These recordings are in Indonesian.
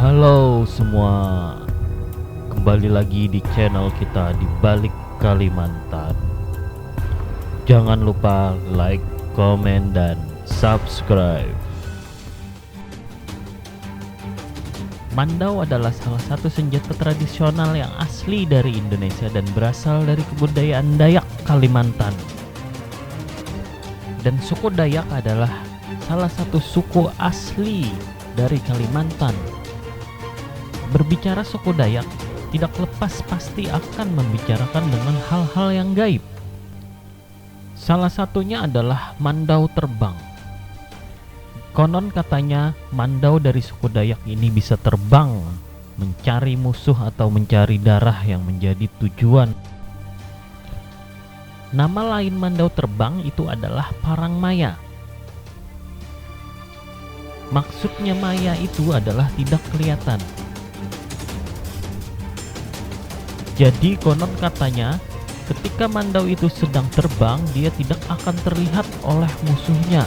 Halo semua, kembali lagi di channel kita di Balik Kalimantan. Jangan lupa like, komen, dan subscribe. Mandau adalah salah satu senjata tradisional yang asli dari Indonesia dan berasal dari kebudayaan Dayak Kalimantan. Dan suku Dayak adalah salah satu suku asli dari Kalimantan. Berbicara suku Dayak, tidak lepas pasti akan membicarakan dengan hal-hal yang gaib. Salah satunya adalah mandau terbang. Konon katanya mandau dari suku Dayak ini bisa terbang, mencari musuh atau mencari darah yang menjadi tujuan. Nama lain mandau terbang itu adalah parang maya. Maksudnya maya itu adalah tidak kelihatan. Jadi konon katanya ketika mandau itu sedang terbang, dia tidak akan terlihat oleh musuhnya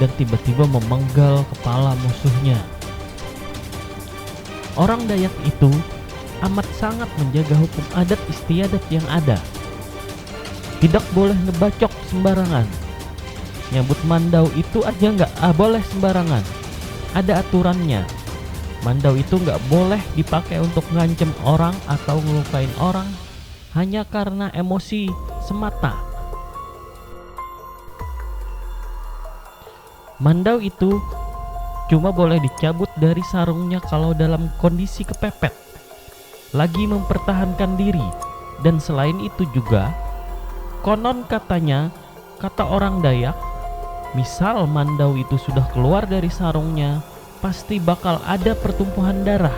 dan tiba-tiba memenggal kepala musuhnya. Orang Dayak itu amat sangat menjaga hukum adat istiadat yang ada. Tidak boleh ngebacok sembarangan. Nyambut mandau itu aja nggak boleh sembarangan. Ada aturannya. Mandau itu nggak boleh dipakai untuk ngancem orang atau ngelukain orang hanya karena emosi semata. Mandau itu cuma boleh dicabut dari sarungnya kalau dalam kondisi kepepet, lagi mempertahankan diri. Dan selain itu juga, konon katanya, kata orang Dayak, misal mandau itu sudah keluar dari sarungnya, pasti bakal ada pertumpahan darah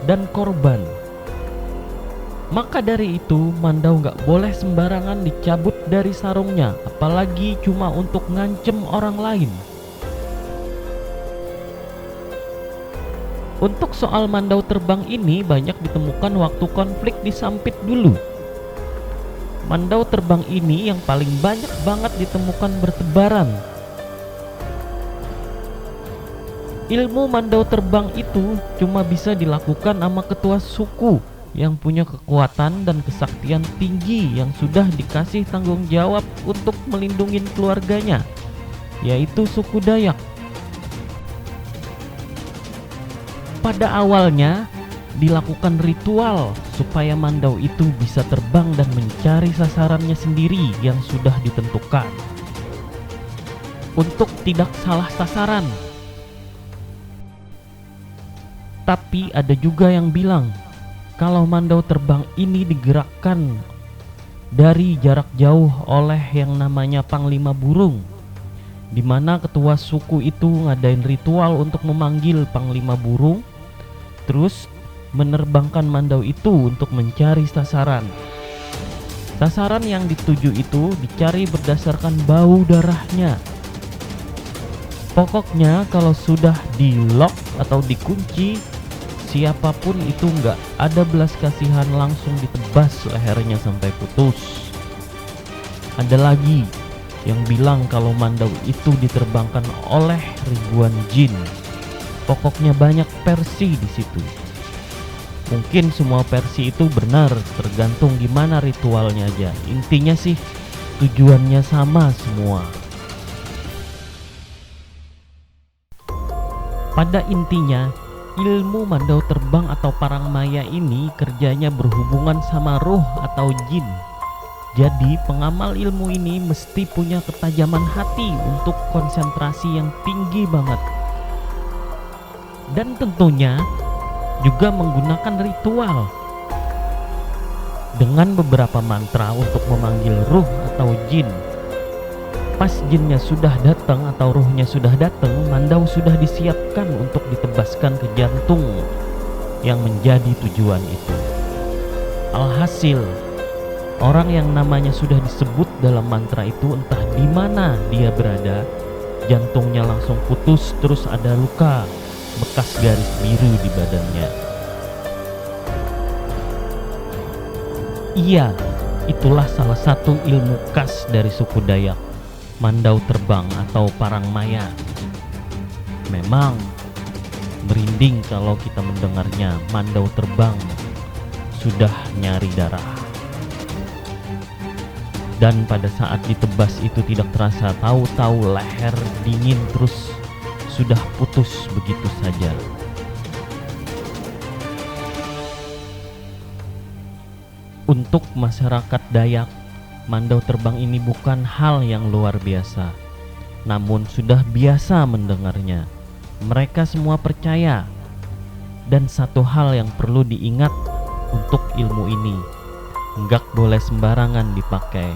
dan korban. Maka dari itu mandau nggak boleh sembarangan dicabut dari sarungnya, apalagi cuma untuk ngancem orang lain. Untuk soal mandau terbang ini banyak ditemukan waktu konflik di Sampit dulu. Mandau terbang ini yang paling banyak banget ditemukan bertebaran. Ilmu mandau terbang itu cuma bisa dilakukan sama ketua suku yang punya kekuatan dan kesaktian tinggi yang sudah dikasih tanggung jawab untuk melindungi keluarganya, yaitu suku Dayak. Pada awalnya dilakukan ritual supaya mandau itu bisa terbang dan mencari sasarannya sendiri yang sudah ditentukan, untuk tidak salah sasaran. Tapi ada juga yang bilang kalau mandau terbang ini digerakkan dari jarak jauh oleh yang namanya Panglima Burung, di mana ketua suku itu ngadain ritual untuk memanggil Panglima Burung, terus menerbangkan mandau itu untuk mencari sasaran. Sasaran yang dituju itu dicari berdasarkan bau darahnya. Pokoknya kalau sudah di lock atau dikunci, siapapun itu nggak ada belas kasihan, langsung ditebas lehernya sampai putus. Ada lagi yang bilang kalau mandau itu diterbangkan oleh ribuan jin. Pokoknya banyak versi di situ. Mungkin semua versi itu benar, tergantung gimana ritualnya aja. Intinya sih tujuannya sama semua. Pada intinya, ilmu mandau terbang atau parang maya ini kerjanya berhubungan sama roh atau jin. Jadi pengamal ilmu ini mesti punya ketajaman hati untuk konsentrasi yang tinggi banget. Dan tentunya juga menggunakan ritual dengan beberapa mantra untuk memanggil ruh atau jin. Pas jinnya sudah datang atau ruhnya sudah datang, Mandau sudah disiapkan untuk ditebaskan ke jantung yang menjadi tujuan itu. Alhasil, orang yang namanya sudah disebut dalam mantra itu entah di mana dia berada, jantungnya langsung putus, terus ada luka bekas garis biru di badannya. Iya, itulah salah satu ilmu khas dari suku Dayak, Mandau Terbang atau Parang Maya. Memang merinding kalau kita mendengarnya. Mandau Terbang sudah nyari darah. Dan pada saat ditebas itu tidak terasa, tahu-tahu leher dingin terus sudah putus begitu saja. Untuk masyarakat Dayak, Mandau Terbang ini bukan hal yang luar biasa, namun sudah biasa mendengarnya. Mereka semua percaya. Dan satu hal yang perlu diingat untuk ilmu ini, nggak boleh sembarangan dipakai.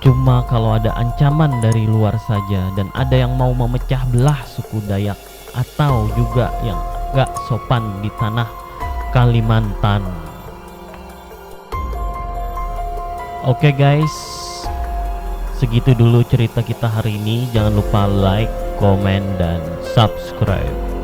Cuma kalau ada ancaman dari luar saja dan ada yang mau memecah belah suku Dayak atau juga yang nggak sopan di tanah Kalimantan. Oke guys, segitu dulu cerita kita hari ini. Jangan lupa like, komen, dan subscribe.